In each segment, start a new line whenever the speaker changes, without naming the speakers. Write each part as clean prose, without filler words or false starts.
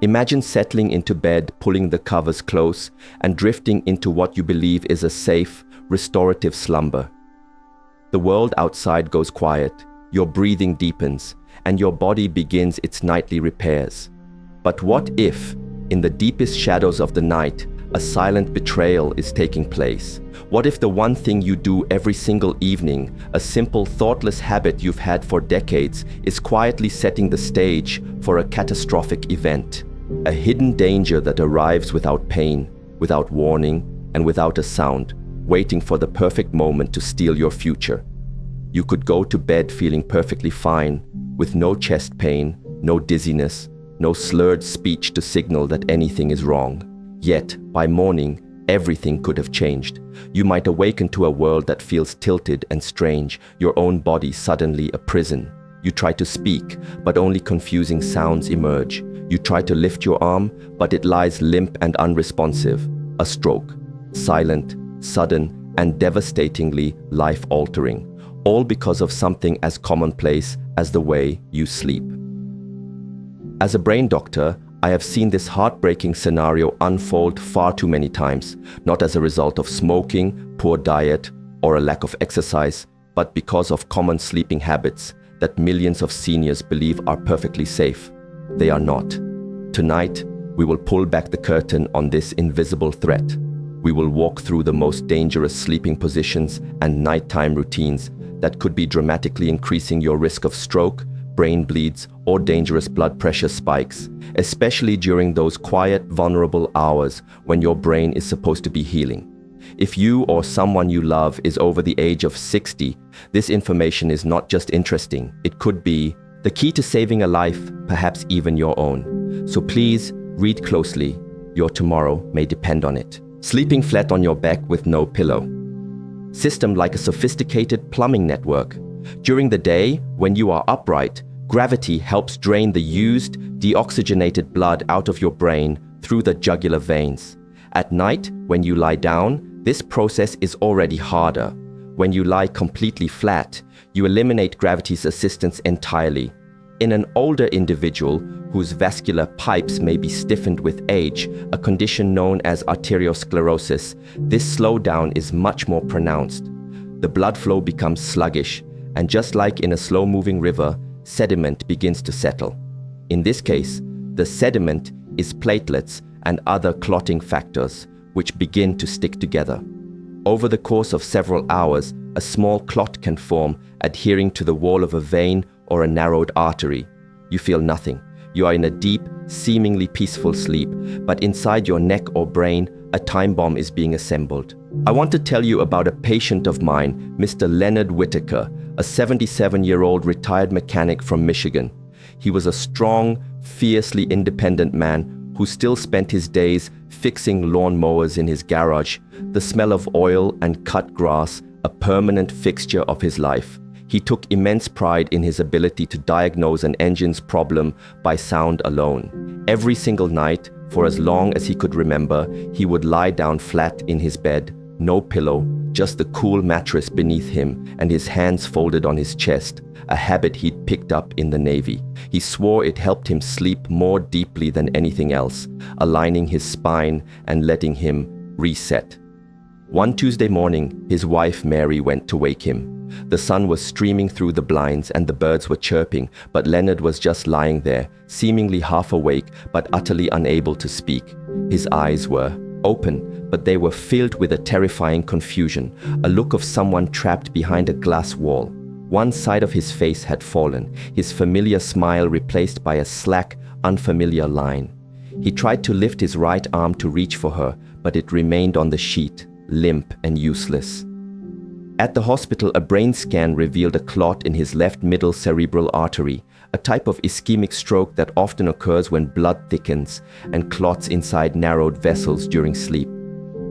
Imagine settling into bed, pulling the covers close, and drifting into what you believe is a safe, restorative slumber. The world outside goes quiet, your breathing deepens, and your body begins its nightly repairs. But what if, in the deepest shadows of the night, a silent betrayal is taking place? What if the one thing you do every single evening, a simple, thoughtless habit you've had for decades, is quietly setting the stage for a catastrophic event? A hidden danger that arrives without pain, without warning, and without a sound, waiting for the perfect moment to steal your future. You could go to bed feeling perfectly fine, with no chest pain, no dizziness, no slurred speech to signal that anything is wrong. Yet, by morning, everything could have changed. You might awaken to a world that feels tilted and strange, your own body suddenly a prison. You try to speak, but only confusing sounds emerge. You try to lift your arm, but it lies limp and unresponsive. A stroke. Silent, sudden, and devastatingly life-altering. All because of something as commonplace as the way you sleep. As a brain doctor, I have seen this heartbreaking scenario unfold far too many times, not as a result of smoking, poor diet, or a lack of exercise, but because of common sleeping habits that millions of seniors believe are perfectly safe. They are not. Tonight, we will pull back the curtain on this invisible threat. We will walk through the most dangerous sleeping positions and nighttime routines that could be dramatically increasing your risk of stroke, brain bleeds, or dangerous blood pressure spikes, especially during those quiet, vulnerable hours when your brain is supposed to be healing. If you or someone you love is over the age of 60, this information is not just interesting, it could be the key to saving a life, perhaps even your own. So please, read closely. Your tomorrow may depend on it. Sleeping flat on your back with no pillow. System like a sophisticated plumbing network. During the day, when you are upright, gravity helps drain the used, deoxygenated blood out of your brain through the jugular veins. At night, when you lie down, this process is already harder. When you lie completely flat, you eliminate gravity's assistance entirely. In an older individual whose vascular pipes may be stiffened with age, a condition known as arteriosclerosis, this slowdown is much more pronounced. The blood flow becomes sluggish, and just like in a slow-moving river, sediment begins to settle. In this case, the sediment is platelets and other clotting factors, which begin to stick together. Over the course of several hours, a small clot can form, adhering to the wall of a vein or a narrowed artery. You feel nothing. You are in a deep, seemingly peaceful sleep, but inside your neck or brain, a time bomb is being assembled. I want to tell you about a patient of mine, Mr. Leonard Whitaker, a 77-year-old retired mechanic from Michigan. He was a strong, fiercely independent man who still spent his days fixing lawn mowers in his garage, the smell of oil and cut grass a permanent fixture of his life. He took immense pride in his ability to diagnose an engine's problem by sound alone. Every single night, for as long as he could remember, he would lie down flat in his bed, no pillow, just the cool mattress beneath him and his hands folded on his chest, a habit he'd picked up in the Navy. He swore it helped him sleep more deeply than anything else, aligning his spine and letting him reset. One Tuesday morning, his wife Mary went to wake him. The sun was streaming through the blinds and the birds were chirping, but Leonard was just lying there, seemingly half awake but utterly unable to speak. His eyes were open, but they were filled with a terrifying confusion, a look of someone trapped behind a glass wall. One side of his face had fallen, his familiar smile replaced by a slack, unfamiliar line. He tried to lift his right arm to reach for her, but it remained on the sheet, limp and useless. At the hospital, a brain scan revealed a clot in his left middle cerebral artery, a type of ischemic stroke that often occurs when blood thickens and clots inside narrowed vessels during sleep.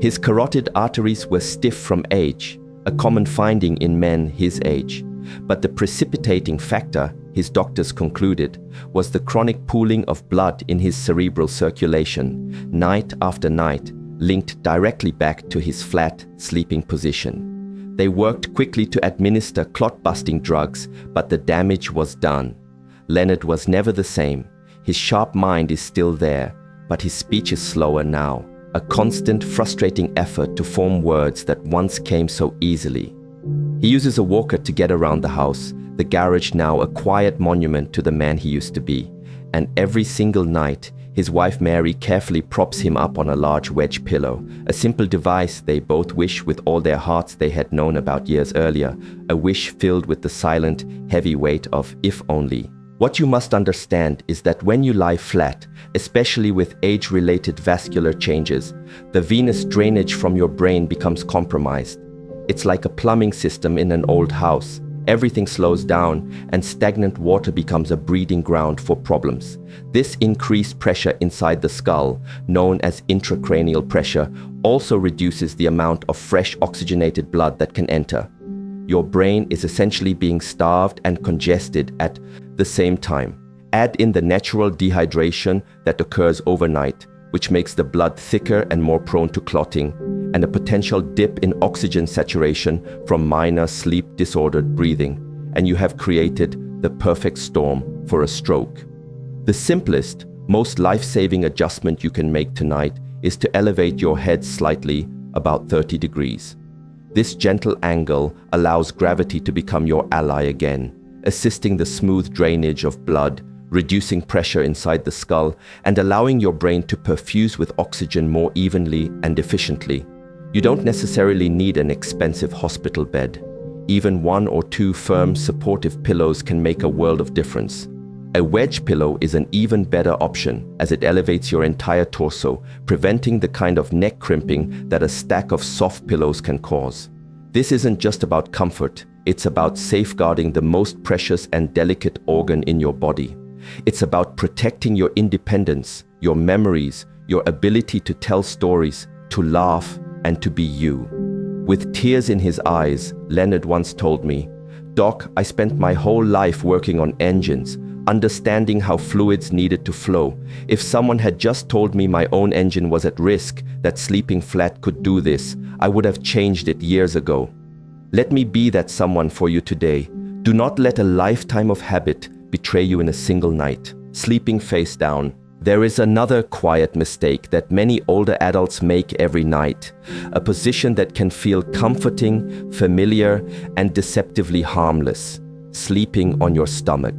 His carotid arteries were stiff from age, a common finding in men his age. But the precipitating factor, his doctors concluded, was the chronic pooling of blood in his cerebral circulation, night after night, linked directly back to his flat, sleeping position. They worked quickly to administer clot-busting drugs, but the damage was done. Leonard was never the same. His sharp mind is still there, but his speech is slower now, a constant, frustrating effort to form words that once came so easily. He uses a walker to get around the house, the garage now a quiet monument to the man he used to be. And every single night, his wife Mary carefully props him up on a large wedge pillow, a simple device they both wish with all their hearts they had known about years earlier, a wish filled with the silent, heavy weight of if only. What you must understand is that when you lie flat, especially with age-related vascular changes, the venous drainage from your brain becomes compromised. It's like a plumbing system in an old house. Everything slows down and stagnant water becomes a breeding ground for problems. This increased pressure inside the skull, known as intracranial pressure, also reduces the amount of fresh oxygenated blood that can enter. Your brain is essentially being starved and congested at the same time. Add in the natural dehydration that occurs overnight, which makes the blood thicker and more prone to clotting, and a potential dip in oxygen saturation from minor sleep-disordered breathing, and you have created the perfect storm for a stroke. The simplest, most life-saving adjustment you can make tonight is to elevate your head slightly, about 30 degrees. This gentle angle allows gravity to become your ally again, assisting the smooth drainage of blood, reducing pressure inside the skull, and allowing your brain to perfuse with oxygen more evenly and efficiently. You don't necessarily need an expensive hospital bed. Even 1 or 2 firm, supportive pillows can make a world of difference. A wedge pillow is an even better option, as it elevates your entire torso, preventing the kind of neck crimping that a stack of soft pillows can cause. This isn't just about comfort, it's about safeguarding the most precious and delicate organ in your body. It's about protecting your independence, your memories, your ability to tell stories, to laugh, and to be you. With tears in his eyes, Leonard once told me, "Doc, I spent my whole life working on engines, understanding how fluids needed to flow. If someone had just told me my own engine was at risk, that sleeping flat could do this, I would have changed it years ago." Let me be that someone for you today. Do not let a lifetime of habit betray you in a single night. Sleeping face down. There is another quiet mistake that many older adults make every night, a position that can feel comforting, familiar, and deceptively harmless, sleeping on your stomach.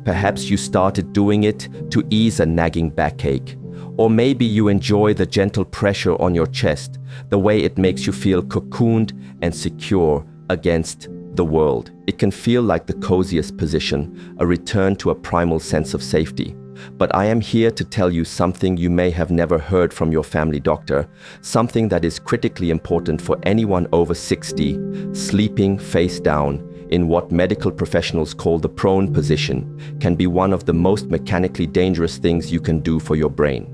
Perhaps you started doing it to ease a nagging backache, or maybe you enjoy the gentle pressure on your chest, the way it makes you feel cocooned and secure against the world. It can feel like the coziest position, a return to a primal sense of safety. But I am here to tell you something you may have never heard from your family doctor, something that is critically important for anyone over 60, sleeping face down in what medical professionals call the prone position, can be one of the most mechanically dangerous things you can do for your brain.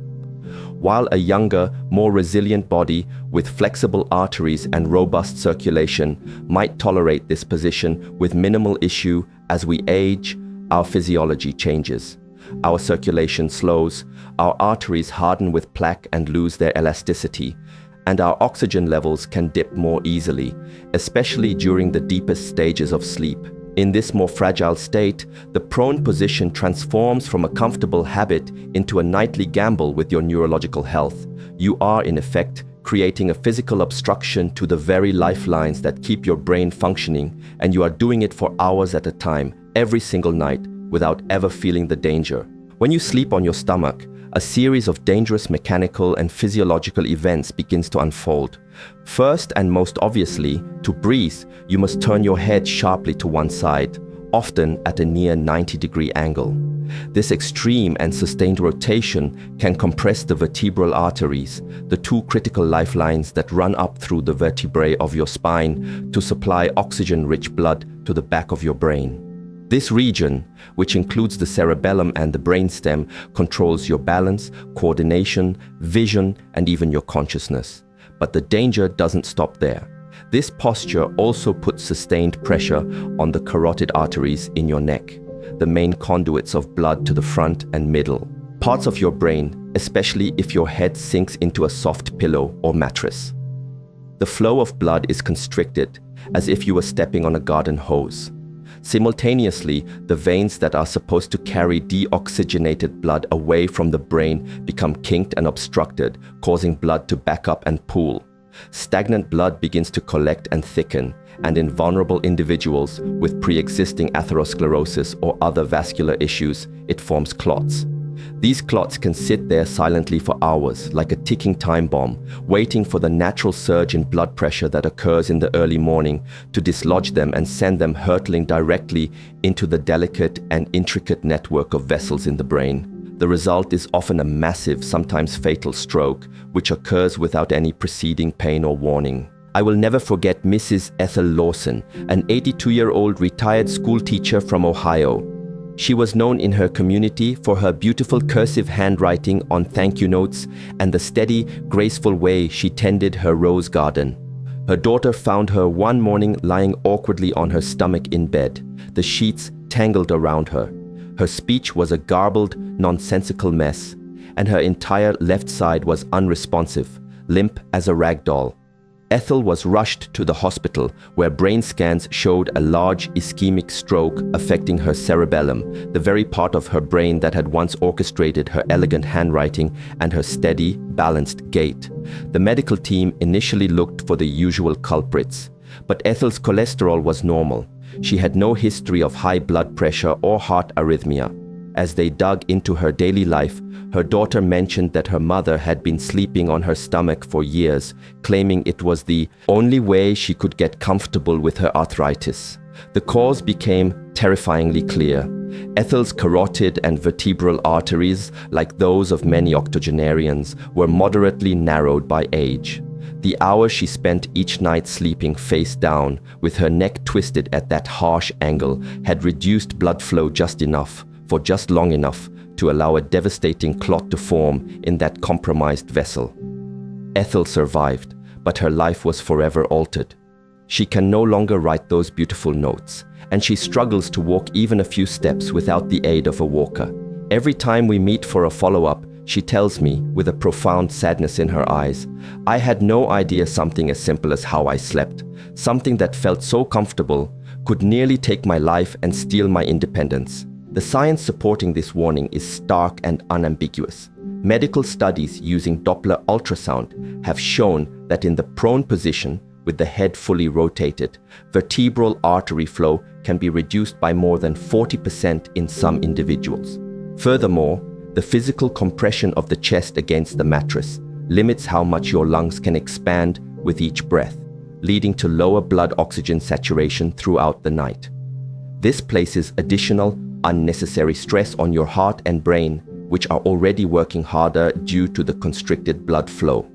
While a younger, more resilient body with flexible arteries and robust circulation might tolerate this position with minimal issue, as we age, our physiology changes. Our circulation slows, our arteries harden with plaque and lose their elasticity, and our oxygen levels can dip more easily, especially during the deepest stages of sleep. In this more fragile state, the prone position transforms from a comfortable habit into a nightly gamble with your neurological health. You are, in effect, creating a physical obstruction to the very lifelines that keep your brain functioning, and you are doing it for hours at a time, every single night, without ever feeling the danger. When you sleep on your stomach, a series of dangerous mechanical and physiological events begins to unfold. First and most obviously, to breathe, you must turn your head sharply to one side, often at a near 90-degree angle. This extreme and sustained rotation can compress the vertebral arteries, the 2 critical lifelines that run up through the vertebrae of your spine to supply oxygen-rich blood to the back of your brain. This region, which includes the cerebellum and the brainstem, controls your balance, coordination, vision, and even your consciousness. But the danger doesn't stop there. This posture also puts sustained pressure on the carotid arteries in your neck, the main conduits of blood to the front and middle. Parts of your brain, especially if your head sinks into a soft pillow or mattress. The flow of blood is constricted, as if you were stepping on a garden hose. Simultaneously, the veins that are supposed to carry deoxygenated blood away from the brain become kinked and obstructed, causing blood to back up and pool. Stagnant blood begins to collect and thicken, and in vulnerable individuals with pre-existing atherosclerosis or other vascular issues, it forms clots. These clots can sit there silently for hours, like a ticking time bomb, waiting for the natural surge in blood pressure that occurs in the early morning to dislodge them and send them hurtling directly into the delicate and intricate network of vessels in the brain. The result is often a massive, sometimes fatal stroke, which occurs without any preceding pain or warning. I will never forget Mrs. Ethel Lawson, an 82-year-old retired school teacher from Ohio. She was known in her community for her beautiful cursive handwriting on thank you notes and the steady, graceful way she tended her rose garden. Her daughter found her one morning lying awkwardly on her stomach in bed, the sheets tangled around her. Her speech was a garbled, nonsensical mess, and her entire left side was unresponsive, limp as a rag doll. Ethel was rushed to the hospital, where brain scans showed a large ischemic stroke affecting her cerebellum, the very part of her brain that had once orchestrated her elegant handwriting and her steady, balanced gait. The medical team initially looked for the usual culprits, but Ethel's cholesterol was normal. She had no history of high blood pressure or heart arrhythmia. As they dug into her daily life, her daughter mentioned that her mother had been sleeping on her stomach for years, claiming it was the only way she could get comfortable with her arthritis. The cause became terrifyingly clear. Ethel's carotid and vertebral arteries, like those of many octogenarians, were moderately narrowed by age. The hours she spent each night sleeping face down, with her neck twisted at that harsh angle, had reduced blood flow just enough, for just long enough, to allow a devastating clot to form in that compromised vessel. Ethel survived, but her life was forever altered. She can no longer write those beautiful notes, and she struggles to walk even a few steps without the aid of a walker. Every time we meet for a follow-up, she tells me, with a profound sadness in her eyes, I had no idea something as simple as how I slept, something that felt so comfortable, could nearly take my life and steal my independence. The science supporting this warning is stark and unambiguous. Medical studies using Doppler ultrasound have shown that in the prone position, with the head fully rotated, vertebral artery flow can be reduced by more than 40% in some individuals. Furthermore, the physical compression of the chest against the mattress limits how much your lungs can expand with each breath, leading to lower blood oxygen saturation throughout the night. This places additional, unnecessary stress on your heart and brain, which are already working harder due to the constricted blood flow.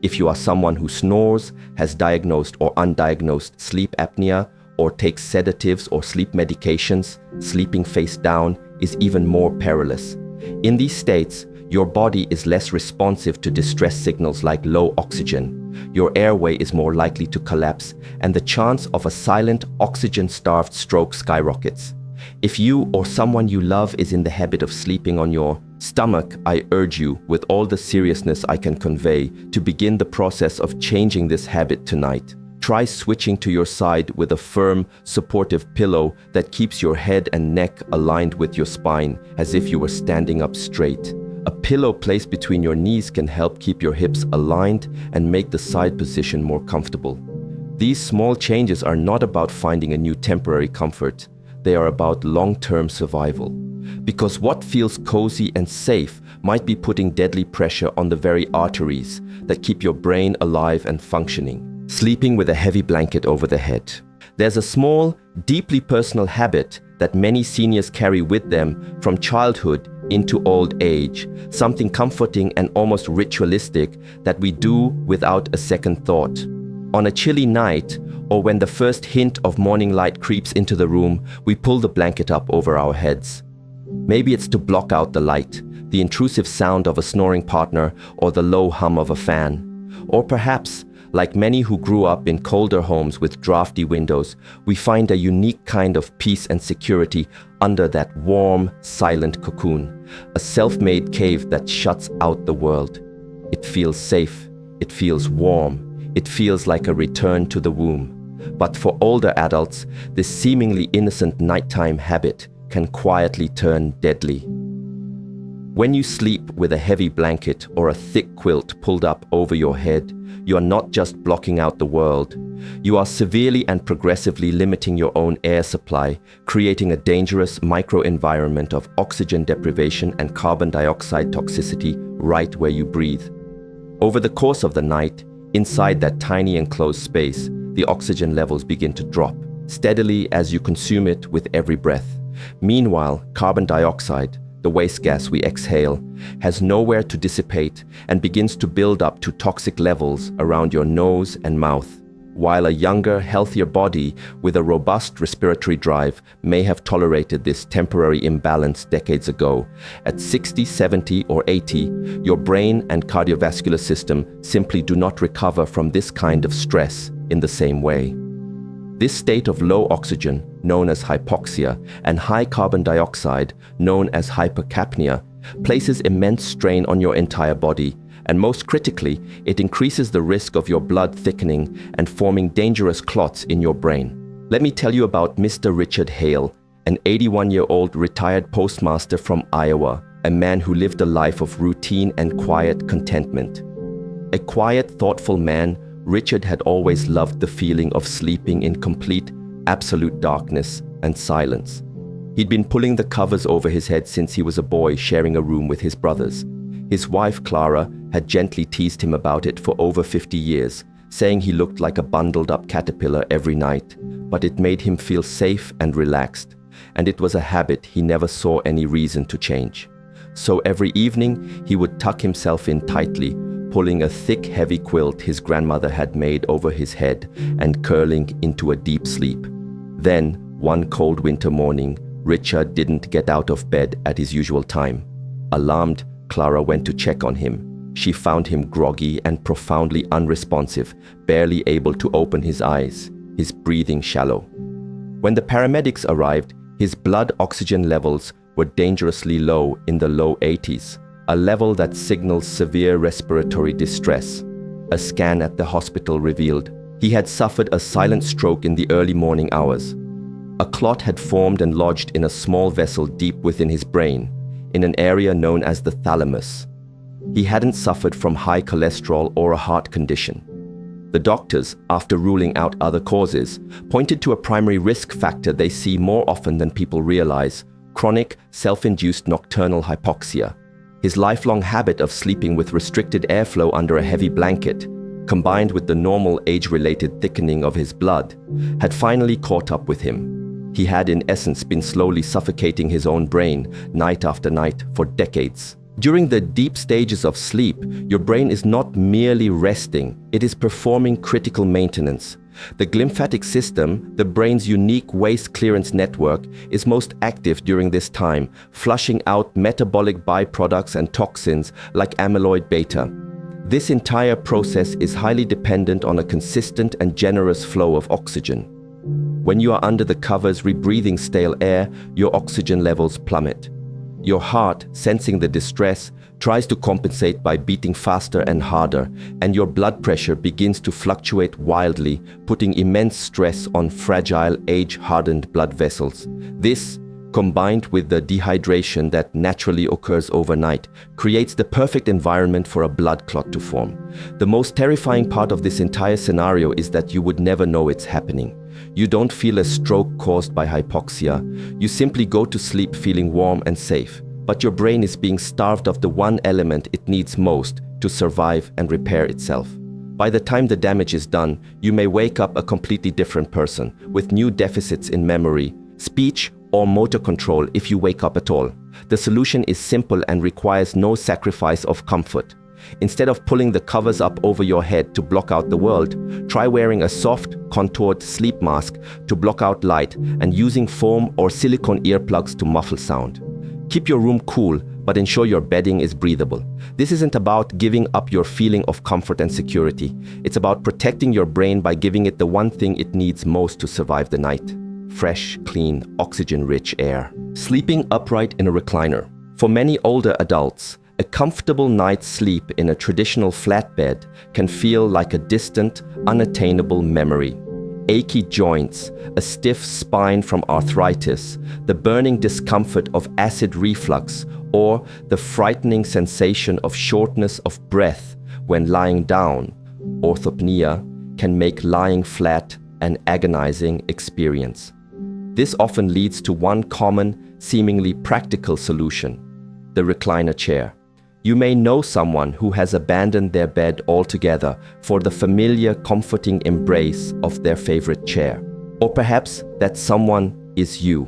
If you are someone who snores, has diagnosed or undiagnosed sleep apnea, or takes sedatives or sleep medications, sleeping face down is even more perilous. In these states, your body is less responsive to distress signals like low oxygen. Your airway is more likely to collapse, and the chance of a silent, oxygen-starved stroke skyrockets. If you or someone you love is in the habit of sleeping on your stomach, I urge you, with all the seriousness I can convey, to begin the process of changing this habit tonight. Try switching to your side with a firm, supportive pillow that keeps your head and neck aligned with your spine, as if you were standing up straight. A pillow placed between your knees can help keep your hips aligned and make the side position more comfortable. These small changes are not about finding a new temporary comfort. They are about long-term survival. Because what feels cozy and safe might be putting deadly pressure on the very arteries that keep your brain alive and functioning. Sleeping with a heavy blanket over the head. There's a small, deeply personal habit that many seniors carry with them from childhood into old age, something comforting and almost ritualistic that we do without a second thought. On a chilly night, or when the first hint of morning light creeps into the room, we pull the blanket up over our heads. Maybe it's to block out the light, the intrusive sound of a snoring partner, or the low hum of a fan. Or perhaps, like many who grew up in colder homes with drafty windows, we find a unique kind of peace and security under that warm, silent cocoon, a self-made cave that shuts out the world. It feels safe, it feels warm, it feels like a return to the womb. But for older adults, this seemingly innocent nighttime habit can quietly turn deadly. When you sleep with a heavy blanket or a thick quilt pulled up over your head, you are not just blocking out the world. You are severely and progressively limiting your own air supply, creating a dangerous microenvironment of oxygen deprivation and carbon dioxide toxicity right where you breathe. Over the course of the night, inside that tiny enclosed space, the oxygen levels begin to drop, steadily as you consume it with every breath. Meanwhile, carbon dioxide, the waste gas we exhale, has nowhere to dissipate and begins to build up to toxic levels around your nose and mouth. While a younger, healthier body with a robust respiratory drive may have tolerated this temporary imbalance decades ago, at 60, 70, or 80, your brain and cardiovascular system simply do not recover from this kind of stress in the same way. This state of low oxygen, known as hypoxia, and high carbon dioxide, known as hypercapnia, places immense strain on your entire body, and most critically, it increases the risk of your blood thickening and forming dangerous clots in your brain. Let me tell you about Mr. Richard Hale, an 81-year-old retired postmaster from Iowa, a man who lived a life of routine and quiet contentment. A quiet, thoughtful man, Richard had always loved the feeling of sleeping in complete, absolute darkness and silence. He'd been pulling the covers over his head since he was a boy, sharing a room with his brothers. His wife, Clara, had gently teased him about it for over 50 years, saying he looked like a bundled-up caterpillar every night, but it made him feel safe and relaxed, and it was a habit he never saw any reason to change. So every evening, he would tuck himself in tightly, pulling a thick, heavy quilt his grandmother had made over his head and curling into a deep sleep. Then, one cold winter morning, Richard didn't get out of bed at his usual time. Alarmed, Clara went to check on him. She found him groggy and profoundly unresponsive, barely able to open his eyes, his breathing shallow. When the paramedics arrived, his blood oxygen levels were dangerously low in the low 80s, a level that signals severe respiratory distress. A scan at the hospital revealed he had suffered a silent stroke in the early morning hours. A clot had formed and lodged in a small vessel deep within his brain, in an area known as the thalamus. He hadn't suffered from high cholesterol or a heart condition. The doctors, after ruling out other causes, pointed to a primary risk factor they see more often than people realize: chronic, self-induced nocturnal hypoxia. His lifelong habit of sleeping with restricted airflow under a heavy blanket, combined with the normal age-related thickening of his blood, had finally caught up with him. He had in essence been slowly suffocating his own brain night after night for decades. During the deep stages of sleep, your brain is not merely resting, it is performing critical maintenance. The glymphatic system, the brain's unique waste clearance network, is most active during this time, flushing out metabolic byproducts and toxins like amyloid beta. This entire process is highly dependent on a consistent and generous flow of oxygen. When you are under the covers rebreathing stale air, your oxygen levels plummet. Your heart, sensing the distress, tries to compensate by beating faster and harder, and your blood pressure begins to fluctuate wildly, putting immense stress on fragile, age-hardened blood vessels. This, combined with the dehydration that naturally occurs overnight, creates the perfect environment for a blood clot to form. The most terrifying part of this entire scenario is that you would never know it's happening. You don't feel a stroke caused by hypoxia. You simply go to sleep feeling warm and safe, but your brain is being starved of the one element it needs most to survive and repair itself. By the time the damage is done, you may wake up a completely different person, with new deficits in memory, speech, or motor control if you wake up at all. The solution is simple and requires no sacrifice of comfort. Instead of pulling the covers up over your head to block out the world, try wearing a soft, contoured sleep mask to block out light and using foam or silicone earplugs to muffle sound. Keep your room cool, but ensure your bedding is breathable. This isn't about giving up your feeling of comfort and security. It's about protecting your brain by giving it the one thing it needs most to survive the night: fresh, clean, oxygen-rich air. Sleeping upright in a recliner. For many older adults, a comfortable night's sleep in a traditional flat bed can feel like a distant, unattainable memory. achy joints, a stiff spine from arthritis, the burning discomfort of acid reflux, or the frightening sensation of shortness of breath when lying down, orthopnea, can make lying flat an agonizing experience. This often leads to one common, seemingly practical solution: the recliner chair. You may know someone who has abandoned their bed altogether for the familiar, comforting embrace of their favorite chair. Or perhaps that someone is you.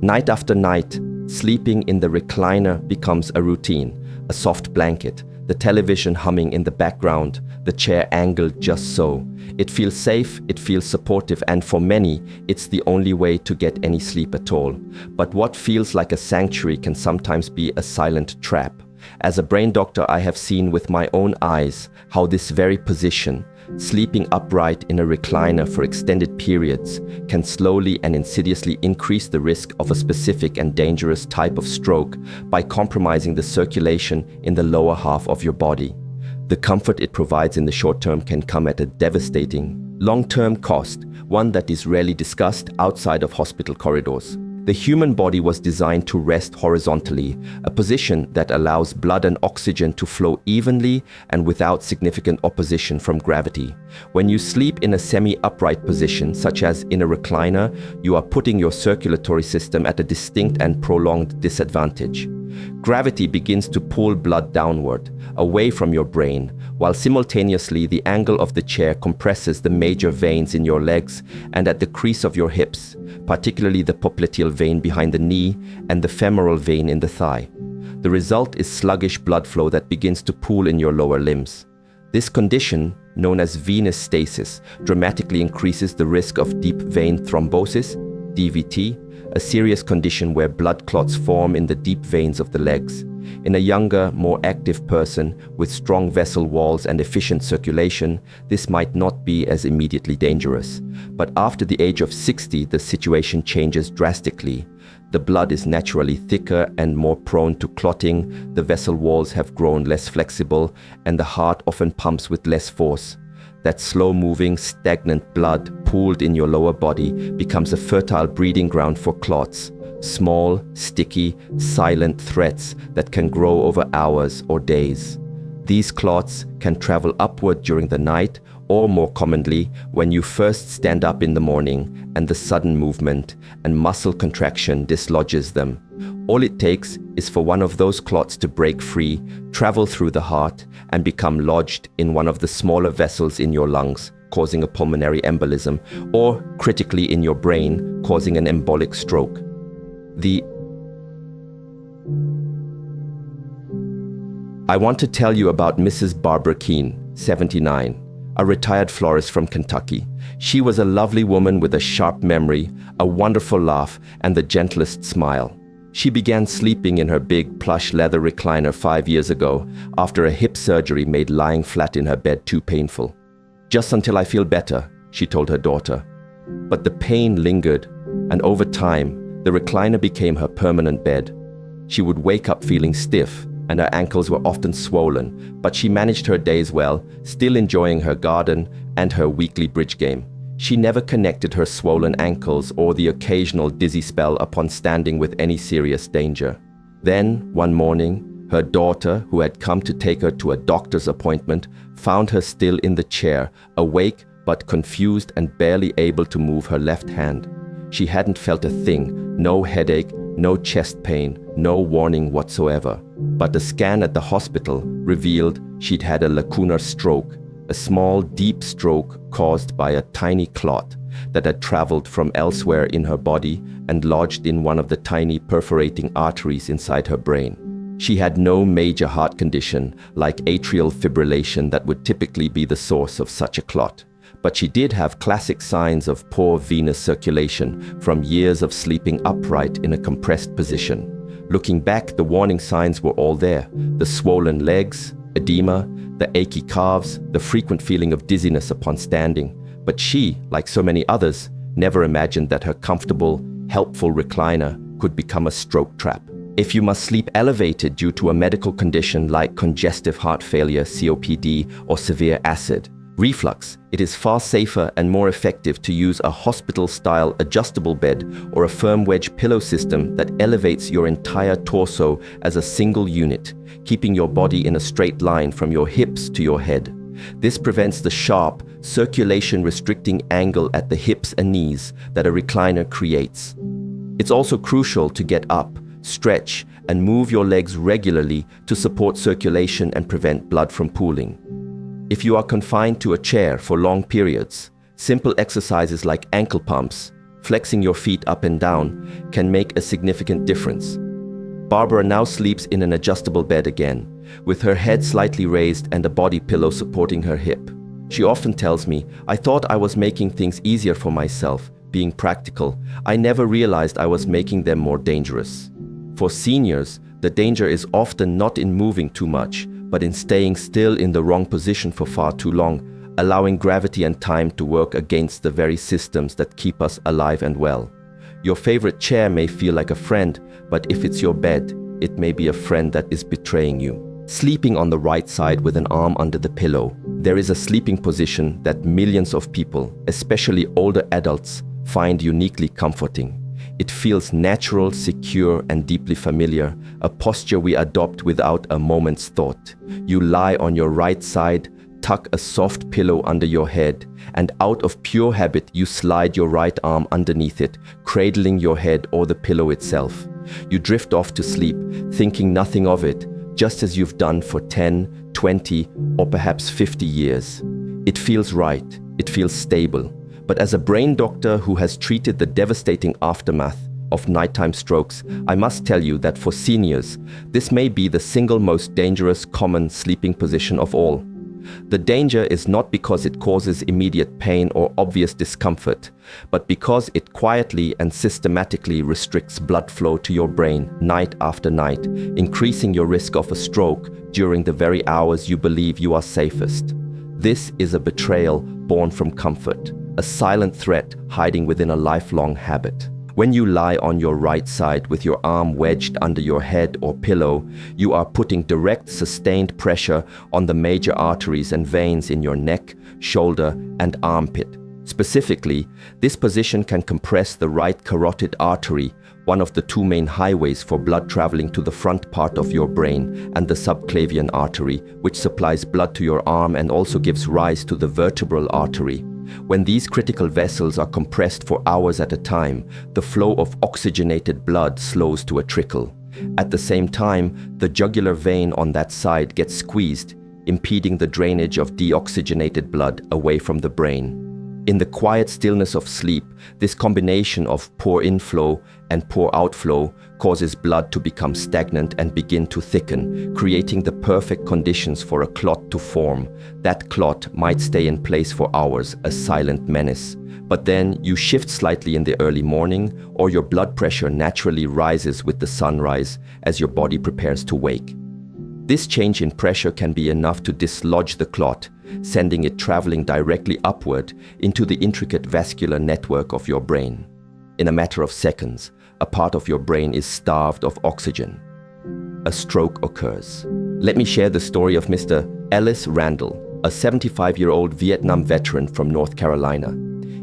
Night after night, sleeping in the recliner becomes a routine, a soft blanket, the television humming in the background, the chair angled just so. It feels safe, it feels supportive, and for many, it's the only way to get any sleep at all. But what feels like a sanctuary can sometimes be a silent trap. As a brain doctor, I have seen with my own eyes how this very position, sleeping upright in a recliner for extended periods, can slowly and insidiously increase the risk of a specific and dangerous type of stroke by compromising the circulation in the lower half of your body. The comfort it provides in the short term can come at a devastating, long-term cost, one that is rarely discussed outside of hospital corridors. The human body was designed to rest horizontally, a position that allows blood and oxygen to flow evenly and without significant opposition from gravity. When you sleep in a semi-upright position, such as in a recliner, you are putting your circulatory system at a distinct and prolonged disadvantage. Gravity begins to pull blood downward, away from your brain, while simultaneously the angle of the chair compresses the major veins in your legs and at the crease of your hips, particularly the popliteal vein behind the knee and the femoral vein in the thigh. The result is sluggish blood flow that begins to pool in your lower limbs. This condition, known as venous stasis, dramatically increases the risk of deep vein thrombosis, DVT, a serious condition where blood clots form in the deep veins of the legs. In a younger, more active person with strong vessel walls and efficient circulation, this might not be as immediately dangerous. But after the age of 60, the situation changes drastically. The blood is naturally thicker and more prone to clotting, the vessel walls have grown less flexible, and the heart often pumps with less force. That slow-moving, stagnant blood pooled in your lower body becomes a fertile breeding ground for clots, small, sticky, silent threats that can grow over hours or days. These clots can travel upward during the night, or more commonly, when you first stand up in the morning and the sudden movement and muscle contraction dislodges them. All it takes is for one of those clots to break free, travel through the heart, and become lodged in one of the smaller vessels in your lungs, causing a pulmonary embolism, or critically in your brain, causing an embolic stroke. I want to tell you about Mrs. Barbara Keene, 79, a retired florist from Kentucky. She was a lovely woman with a sharp memory, a wonderful laugh, and the gentlest smile. She began sleeping in her big plush leather recliner 5 years ago after a hip surgery made lying flat in her bed too painful. "Just until I feel better," she told her daughter. But the pain lingered, and over time, the recliner became her permanent bed. She would wake up feeling stiff, and her ankles were often swollen, but she managed her days well, still enjoying her garden and her weekly bridge game. She never connected her swollen ankles or the occasional dizzy spell upon standing with any serious danger. Then, one morning, her daughter, who had come to take her to a doctor's appointment, found her still in the chair, awake but confused and barely able to move her left hand. She hadn't felt a thing, no headache, no chest pain, no warning whatsoever. But a scan at the hospital revealed she'd had a lacunar stroke, a small, deep stroke caused by a tiny clot that had traveled from elsewhere in her body and lodged in one of the tiny perforating arteries inside her brain. She had no major heart condition like atrial fibrillation that would typically be the source of such a clot. But she did have classic signs of poor venous circulation from years of sleeping upright in a compressed position. Looking back, the warning signs were all there: the swollen legs, edema, the achy calves, the frequent feeling of dizziness upon standing. But she, like so many others, never imagined that her comfortable, helpful recliner could become a stroke trap. If you must sleep elevated due to a medical condition like congestive heart failure, COPD, or severe acid, Reflux. It is far safer and more effective to use a hospital-style adjustable bed or a firm wedge pillow system that elevates your entire torso as a single unit, keeping your body in a straight line from your hips to your head. This prevents the sharp, circulation-restricting angle at the hips and knees that a recliner creates. It's also crucial to get up, stretch, and move your legs regularly to support circulation and prevent blood from pooling. If you are confined to a chair for long periods, simple exercises like ankle pumps, flexing your feet up and down, can make a significant difference. Barbara now sleeps in an adjustable bed again, with her head slightly raised and a body pillow supporting her hip. She often tells me, "I thought I was making things easier for myself, being practical. I never realized I was making them more dangerous." For seniors, the danger is often not in moving too much, but in staying still in the wrong position for far too long, allowing gravity and time to work against the very systems that keep us alive and well. Your favorite chair may feel like a friend, but if it's your bed, it may be a friend that is betraying you. Sleeping on the right side with an arm under the pillow. There is a sleeping position that millions of people, especially older adults, find uniquely comforting. It feels natural, secure, and deeply familiar, a posture we adopt without a moment's thought. You lie on your right side, tuck a soft pillow under your head, and out of pure habit you slide your right arm underneath it, cradling your head or the pillow itself. You drift off to sleep, thinking nothing of it, just as you've done for 10, 20, or perhaps 50 years. It feels right, it feels stable. But as a brain doctor who has treated the devastating aftermath of nighttime strokes, I must tell you that for seniors, this may be the single most dangerous common sleeping position of all. The danger is not because it causes immediate pain or obvious discomfort, but because it quietly and systematically restricts blood flow to your brain night after night, increasing your risk of a stroke during the very hours you believe you are safest. This is a betrayal born from comfort, a silent threat hiding within a lifelong habit. When you lie on your right side with your arm wedged under your head or pillow, you are putting direct, sustained pressure on the major arteries and veins in your neck, shoulder, and armpit. Specifically, this position can compress the right carotid artery, one of the two main highways for blood traveling to the front part of your brain, and the subclavian artery, which supplies blood to your arm and also gives rise to the vertebral artery. When these critical vessels are compressed for hours at a time, the flow of oxygenated blood slows to a trickle. At the same time, the jugular vein on that side gets squeezed, impeding the drainage of deoxygenated blood away from the brain. In the quiet stillness of sleep, this combination of poor inflow and poor outflow causes blood to become stagnant and begin to thicken, creating the perfect conditions for a clot to form. That clot might stay in place for hours, a silent menace. But then you shift slightly in the early morning, or your blood pressure naturally rises with the sunrise as your body prepares to wake. This change in pressure can be enough to dislodge the clot, sending it traveling directly upward into the intricate vascular network of your brain. In a matter of seconds, a part of your brain is starved of oxygen. A stroke occurs. Let me share the story of Mr. Ellis Randall, a 75-year-old Vietnam veteran from North Carolina.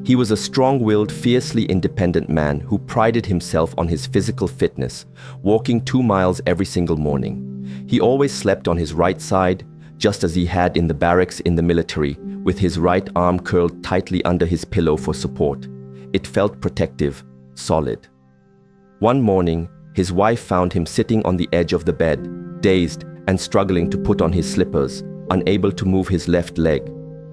He was a strong-willed, fiercely independent man who prided himself on his physical fitness, walking 2 miles every single morning. He always slept on his right side, just as he had in the barracks in the military, with his right arm curled tightly under his pillow for support. It felt protective, solid. One morning, his wife found him sitting on the edge of the bed, dazed and struggling to put on his slippers, unable to move his left leg.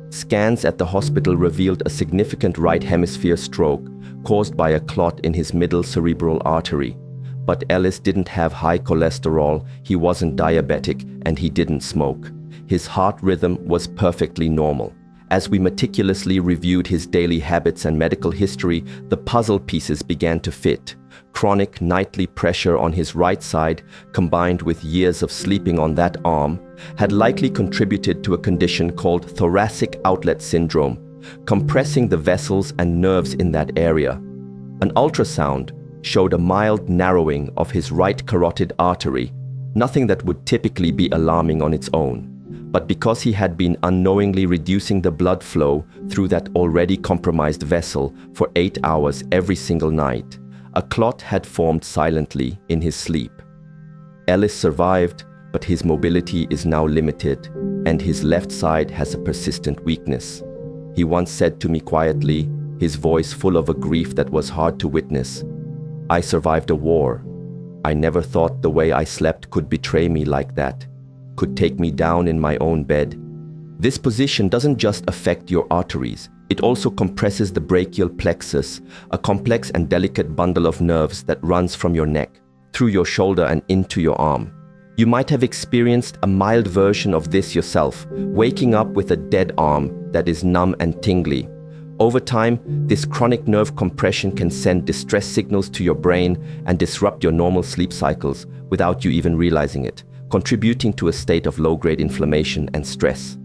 Scans at the hospital revealed a significant right hemisphere stroke caused by a clot in his middle cerebral artery. But Ellis didn't have high cholesterol, he wasn't diabetic, and he didn't smoke. His heart rhythm was perfectly normal. As we meticulously reviewed his daily habits and medical history, the puzzle pieces began to fit. Chronic nightly pressure on his right side, combined with years of sleeping on that arm, had likely contributed to a condition called thoracic outlet syndrome, compressing the vessels and nerves in that area. An ultrasound showed a mild narrowing of his right carotid artery, nothing that would typically be alarming on its own. but because he had been unknowingly reducing the blood flow through that already compromised vessel for 8 hours every single night, a clot had formed silently in his sleep. Ellis survived, but his mobility is now limited, and his left side has a persistent weakness. He once said to me quietly, his voice full of a grief that was hard to witness, "I survived a war. I never thought the way I slept could betray me like that, could take me down in my own bed." This position doesn't just affect your arteries, it also compresses the brachial plexus, a complex and delicate bundle of nerves that runs from your neck, through your shoulder and into your arm. You might have experienced a mild version of this yourself, waking up with a dead arm that is numb and tingly. Over time, this chronic nerve compression can send distress signals to your brain and disrupt your normal sleep cycles without you even realizing it, contributing to a state of low-grade inflammation and stress.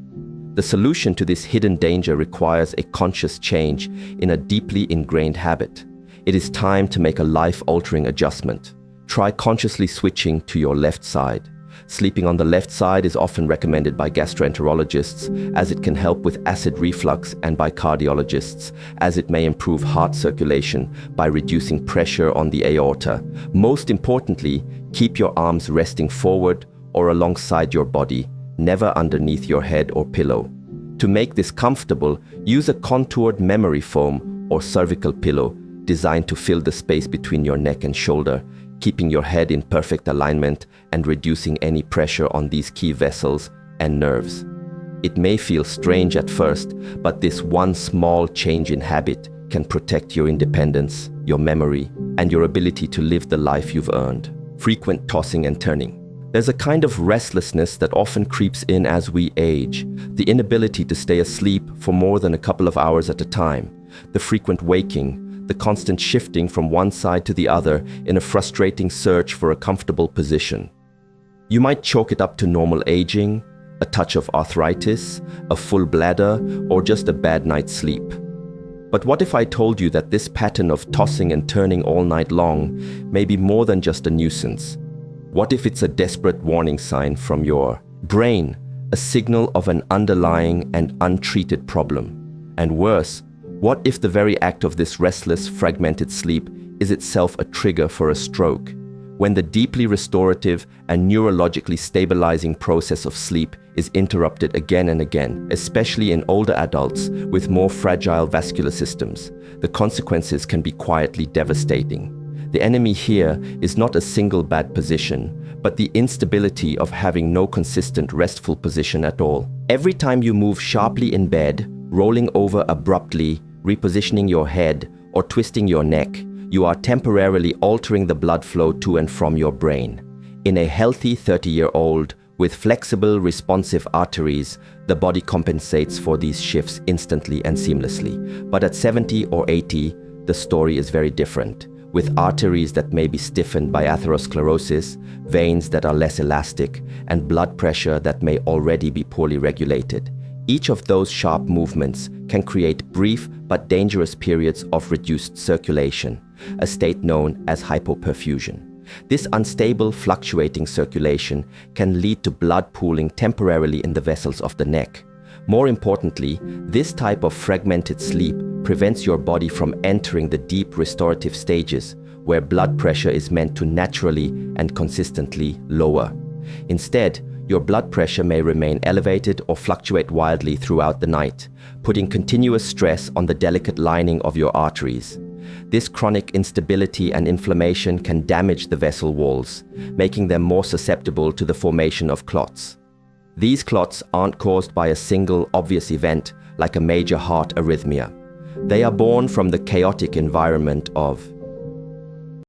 The solution to this hidden danger requires a conscious change in a deeply ingrained habit. It is time to make a life-altering adjustment. Try consciously switching to your left side. Sleeping on the left side is often recommended by gastroenterologists as it can help with acid reflux, and by cardiologists as it may improve heart circulation by reducing pressure on the aorta. Most importantly, keep your arms resting forward or alongside your body, never underneath your head or pillow. To make this comfortable, use a contoured memory foam or cervical pillow designed to fill the space between your neck and shoulder, keeping your head in perfect alignment and reducing any pressure on these key vessels and nerves. It may feel strange at first, but this one small change in habit can protect your independence, your memory, and your ability to live the life you've earned. Frequent tossing and turning. There's a kind of restlessness that often creeps in as we age, the inability to stay asleep for more than a couple of hours at a time, the frequent waking, the constant shifting from one side to the other in a frustrating search for a comfortable position. You might chalk it up to normal aging, a touch of arthritis, a full bladder, or just a bad night's sleep. But what if I told you that this pattern of tossing and turning all night long may be more than just a nuisance? What if it's a desperate warning sign from your brain, a signal of an underlying and untreated problem? And worse, what if the very act of this restless, fragmented sleep is itself a trigger for a stroke? When the deeply restorative and neurologically stabilizing process of sleep is interrupted again and again, especially in older adults with more fragile vascular systems, the consequences can be quietly devastating. The enemy here is not a single bad position, but the instability of having no consistent restful position at all. Every time you move sharply in bed, rolling over abruptly, repositioning your head, or twisting your neck, you are temporarily altering the blood flow to and from your brain. In a healthy 30-year-old with flexible, responsive arteries, the body compensates for these shifts instantly and seamlessly. But at 70 or 80, the story is very different, with arteries that may be stiffened by atherosclerosis, veins that are less elastic, and blood pressure that may already be poorly regulated. Each of those sharp movements can create brief but dangerous periods of reduced circulation, a state known as hypoperfusion. This unstable, fluctuating circulation can lead to blood pooling temporarily in the vessels of the neck. More importantly, this type of fragmented sleep prevents your body from entering the deep restorative stages, where blood pressure is meant to naturally and consistently lower. Instead, your blood pressure may remain elevated or fluctuate wildly throughout the night, putting continuous stress on the delicate lining of your arteries. This chronic instability and inflammation can damage the vessel walls, making them more susceptible to the formation of clots. These clots aren't caused by a single obvious event like a major heart arrhythmia. They are born from the chaotic environment of